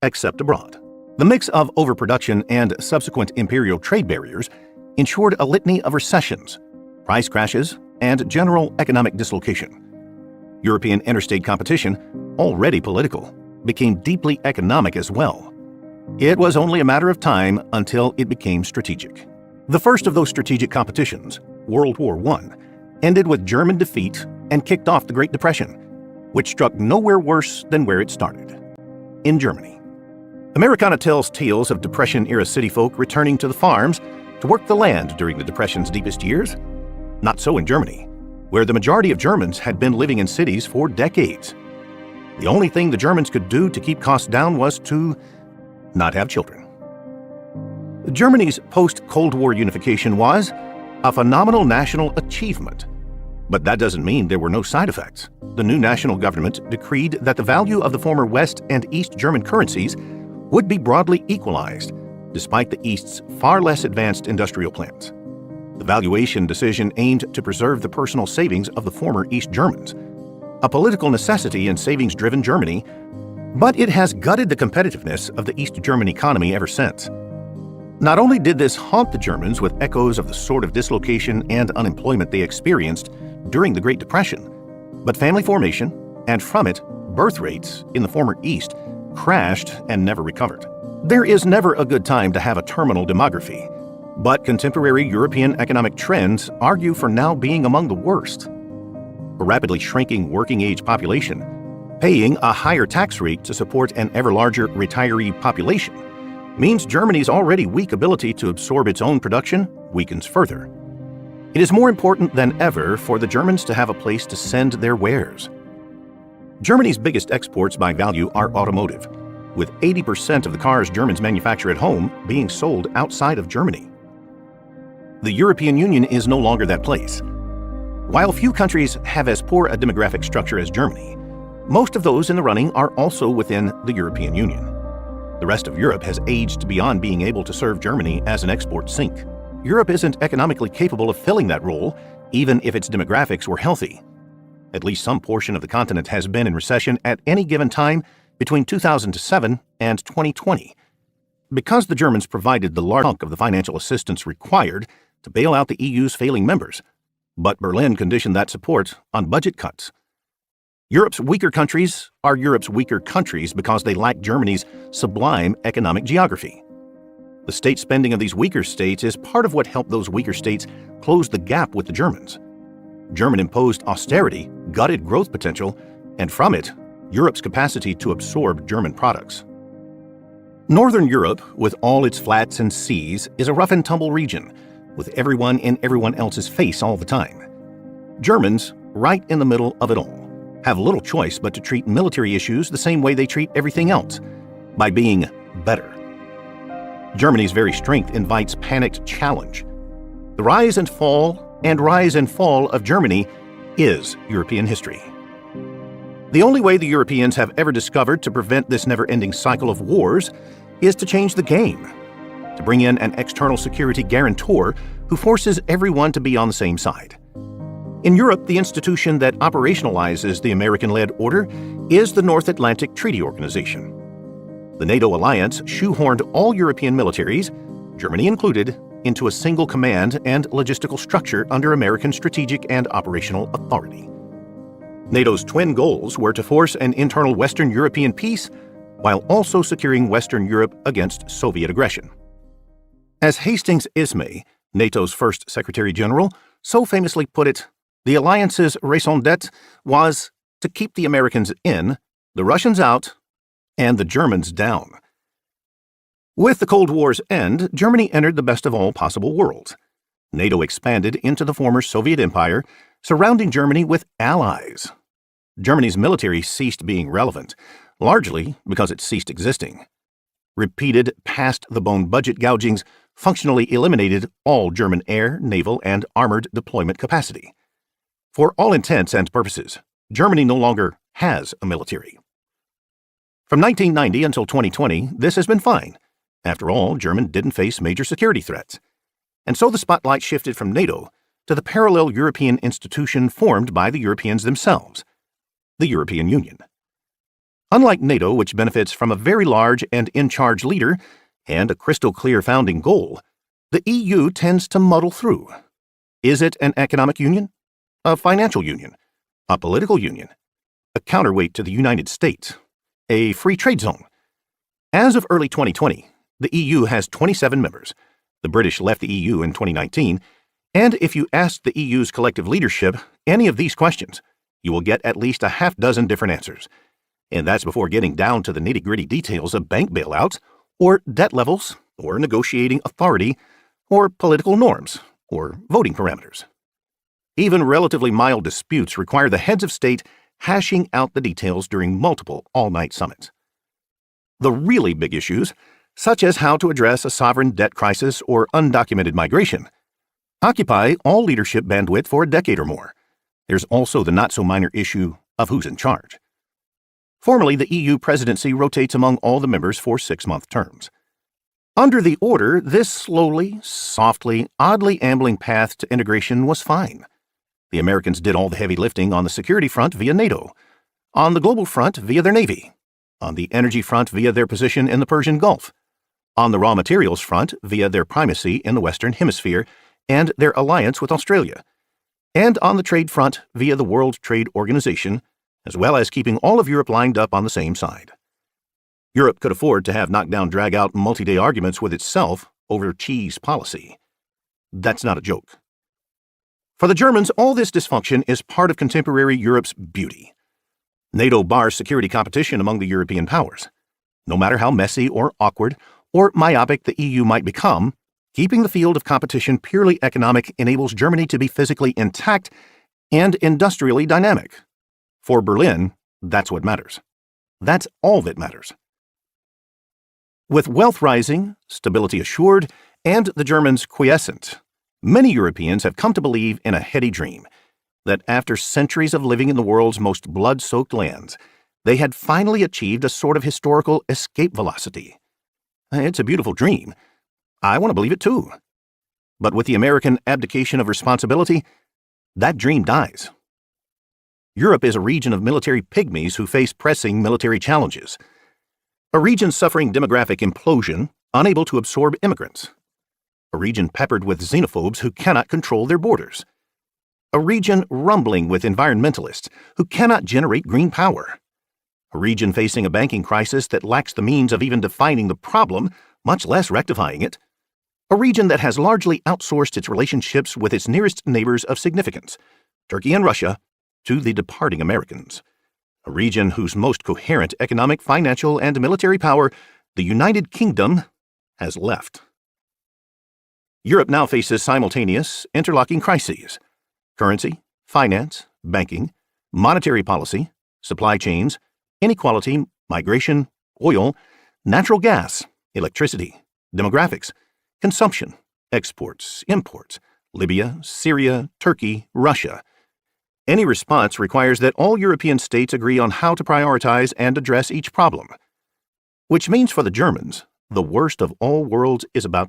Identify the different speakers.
Speaker 1: except abroad. The mix of overproduction and subsequent imperial trade barriers ensured a litany of recessions, price crashes, and general economic dislocation. European interstate competition, already political, became deeply economic as well. It was only a matter of time until it became strategic. The first of those strategic competitions, World War I, ended with German defeat and kicked off the Great Depression, which struck nowhere worse than where it started, in Germany. Americana tells tales of Depression-era city folk returning to the farms to work the land during the Depression's deepest years. Not so in Germany, where the majority of Germans had been living in cities for decades. The only thing the Germans could do to keep costs down was to not have children. Germany's post-Cold War unification was a phenomenal national achievement. But that doesn't mean there were no side effects. The new national government decreed that the value of the former West and East German currencies would be broadly equalized, despite the East's far less advanced industrial plans. The valuation decision aimed to preserve the personal savings of the former East Germans, a political necessity in savings-driven Germany, but it has gutted the competitiveness of the East German economy ever since. Not only did this haunt the Germans with echoes of the sort of dislocation and unemployment they experienced during the Great Depression, but family formation, and from it, birth rates in the former East crashed and never recovered. There is never a good time to have a terminal demography, but contemporary European economic trends argue for now being among the worst. A rapidly shrinking working-age population, paying a higher tax rate to support an ever larger retiree population, means Germany's already weak ability to absorb its own production weakens further. It is more important than ever for the Germans to have a place to send their wares. Germany's biggest exports by value are automotive, with 80% of the cars Germans manufacture at home being sold outside of Germany. The European Union is no longer that place. While few countries have as poor a demographic structure as Germany, most of those in the running are also within the European Union. The rest of Europe has aged beyond being able to serve Germany as an export sink. Europe isn't economically capable of filling that role, even if its demographics were healthy. At least some portion of the continent has been in recession at any given time between 2007 and 2020. Because the Germans provided the large chunk of the financial assistance required to bail out the EU's failing members, but Berlin conditioned that support on budget cuts. Europe's weaker countries are Europe's weaker countries because they lack Germany's sublime economic geography. The state spending of these weaker states is part of what helped those weaker states close the gap with the Germans. German-imposed austerity gutted growth potential, and from it, Europe's capacity to absorb German products. Northern Europe, with all its flats and seas, is a rough-and-tumble region, with everyone in everyone else's face all the time. Germans, right in the middle of it all, have little choice but to treat military issues the same way they treat everything else, by being better. Germany's very strength invites panicked challenge. The rise and fall of Germany is European history. The only way the Europeans have ever discovered to prevent this never-ending cycle of wars is to change the game, to bring in an external security guarantor who forces everyone to be on the same side. In Europe, the institution that operationalizes the American-led order is the North Atlantic Treaty Organization. The NATO alliance shoehorned all European militaries, Germany included, into a single command and logistical structure under American strategic and operational authority. NATO's twin goals were to force an internal Western European peace while also securing Western Europe against Soviet aggression. As Hastings Ismay, NATO's first Secretary General, so famously put it, the alliance's raison d'etre was to keep the Americans in, the Russians out, and the Germans down. With the Cold War's end, Germany entered the best of all possible worlds. NATO expanded into the former Soviet Empire, surrounding Germany with allies. Germany's military ceased being relevant, largely because it ceased existing. Repeated past-the-bone budget gougings functionally eliminated all German air, naval, and armored deployment capacity. For all intents and purposes, Germany no longer has a military. From 1990 until 2020, this has been fine. After all, Germany didn't face major security threats. And so the spotlight shifted from NATO to the parallel European institution formed by the Europeans themselves, the European Union. Unlike NATO, which benefits from a very large and in-charge leader and a crystal-clear founding goal, the EU tends to muddle through. Is it an economic union? A financial union? A political union? A counterweight to the United States? A free trade zone? As of early 2020, the EU has 27 members. The British left the EU in 2019, and if you ask the EU's collective leadership any of these questions, you will get at least a half dozen different answers. And that's before getting down to the nitty-gritty details of bank bailouts, or debt levels, or negotiating authority, or political norms, or voting parameters. Even relatively mild disputes require the heads of state hashing out the details during multiple all-night summits. The really big issues, such as how to address a sovereign debt crisis or undocumented migration, occupy all leadership bandwidth for a decade or more. There's also the not-so-minor issue of who's in charge. Formally, the EU presidency rotates among all the members for 6-month terms. Under the order, this slowly, softly, oddly ambling path to integration was fine. The Americans did all the heavy lifting on the security front via NATO, on the global front via their Navy, on the energy front via their position in the Persian Gulf, on the raw materials front via their primacy in the Western Hemisphere and their alliance with Australia, and on the trade front via the World Trade Organization, as well as keeping all of Europe lined up on the same side. Europe could afford to have knockdown drag-out multi-day arguments with itself over cheese policy. That's not a joke. For the Germans, all this dysfunction is part of contemporary Europe's beauty. NATO bars security competition among the European powers. No matter how messy or awkward or myopic the EU might become, keeping the field of competition purely economic enables Germany to be physically intact and industrially dynamic. For Berlin, that's what matters. That's all that matters. With wealth rising, stability assured, and the Germans quiescent, many Europeans have come to believe in a heady dream that after centuries of living in the world's most blood-soaked lands, they had finally achieved a sort of historical escape velocity. It's a beautiful dream. I want to believe it too. But with the American abdication of responsibility, that dream dies. Europe is a region of military pygmies who face pressing military challenges. A region suffering demographic implosion, unable to absorb immigrants. A region peppered with xenophobes who cannot control their borders. A region rumbling with environmentalists who cannot generate green power. A region facing a banking crisis that lacks the means of even defining the problem, much less rectifying it. A region that has largely outsourced its relationships with its nearest neighbors of significance, Turkey and Russia, to the departing Americans. A region whose most coherent economic, financial, and military power, the United Kingdom, has left. Europe now faces simultaneous, interlocking crises: currency, finance, banking, monetary policy, supply chains, inequality, migration, oil, natural gas, electricity, demographics, consumption, exports, imports, Libya, Syria, Turkey, Russia. Any response requires that all European states agree on how to prioritize and address each problem. Which means for the Germans, the worst of all worlds is about to